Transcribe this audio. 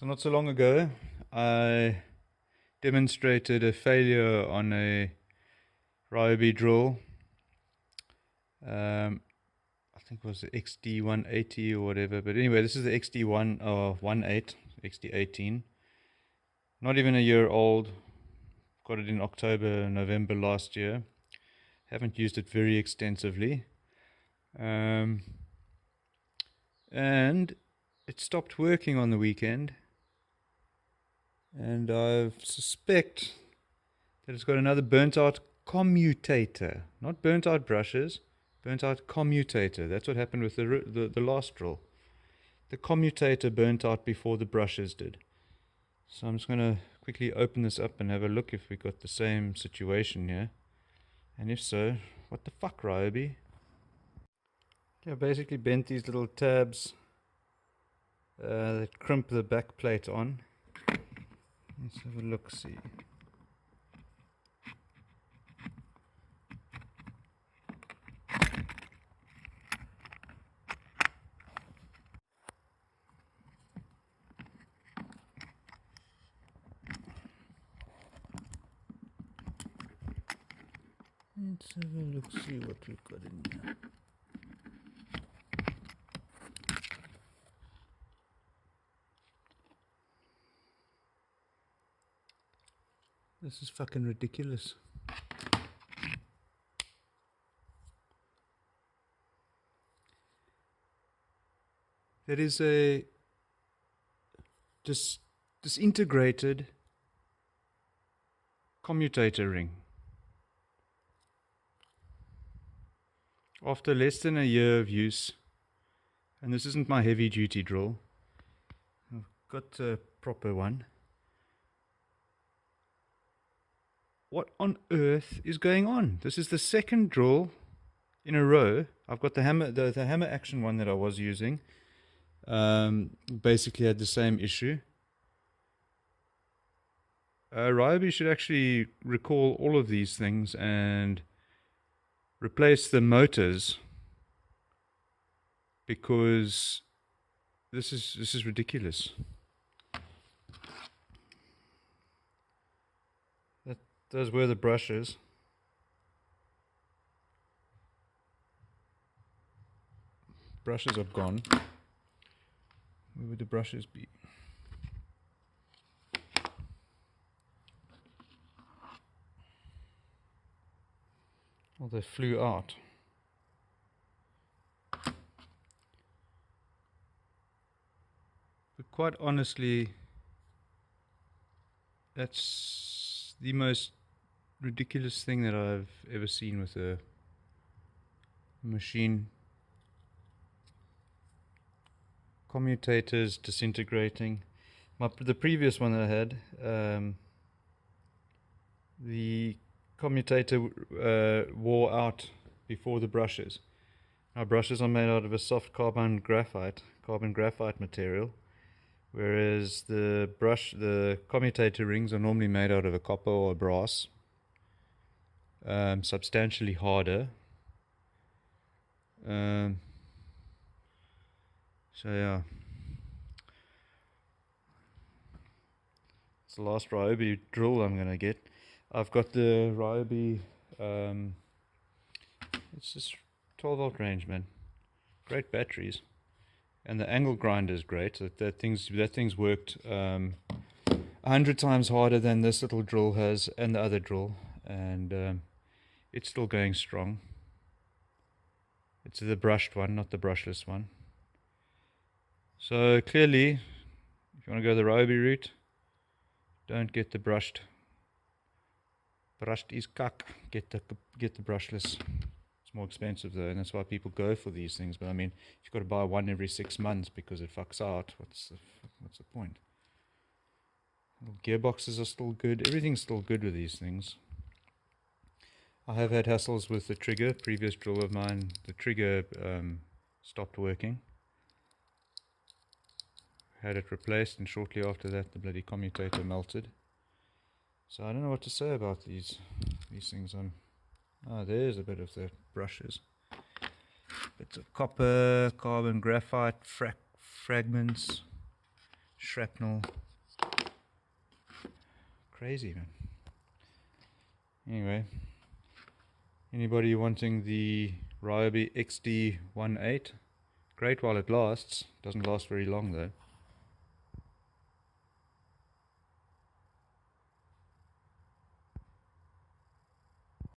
So not so long ago, I demonstrated a failure on a Ryobi drill. I think it was the XD-180 or whatever. But anyway, this is the XD-18, XD-18. Not even a year old. Got it in October, November last year. Haven't used it very extensively. And it stopped working on the weekend. And I suspect that it's got another burnt out commutator. Not burnt out brushes, burnt out commutator. That's what happened with the last drill. The commutator burnt out before the brushes did. So I'm just going to quickly open this up and have a look if we got the same situation here. And if so, what the fuck, Ryobi? Okay, I basically bent these little tabs that crimp the back plate on. Let's have a look, see. Let's have a look, see what we've got in here. This is fucking ridiculous. There is a disintegrated commutator ring. After less than a year of use, and this isn't my heavy duty drill, I've got a proper one. What on earth is going on? This is the second drill in a row. I've got the hammer action one that I was using. Basically had the same issue. Ryobi should actually recall all of these things and replace the motors, because this is ridiculous. Those were the brushes. Brushes are gone. Where would the brushes be? Well, they flew out. But quite honestly, that's the most ridiculous thing that I've ever seen with a machine. Commutators disintegrating. The previous one that I had, the commutator wore out before the brushes. Our brushes are made out of a soft carbon graphite material, whereas the commutator rings are normally made out of a copper or brass, substantially harder. So yeah, it's the last Ryobi drill I'm gonna get. I've got the Ryobi, it's just 12 volt range, man. Great batteries, and the angle grinder is great. That thing's worked 100 times harder than this little drill has, and the other drill, and it's still going strong. It's the brushed one, not the brushless one. So clearly, if you want to go the Ryobi route, don't get the brushed. Brushed is cuck. Get the brushless. It's more expensive though, and that's why people go for these things. But I mean, if you've got to buy one every 6 months because it fucks out, what's the point? Gearboxes are still good. Everything's still good with these things. I have had hassles with the trigger. Previous drill of mine, the trigger stopped working. Had it replaced, and shortly after that the bloody commutator melted. So I don't know what to say about these things. There's a bit of the brushes. Bits of copper, carbon graphite fragments. shrapnel. Crazy, man. Anyway, anybody wanting the Ryobi XD-18? Great while it lasts. Doesn't last very long though.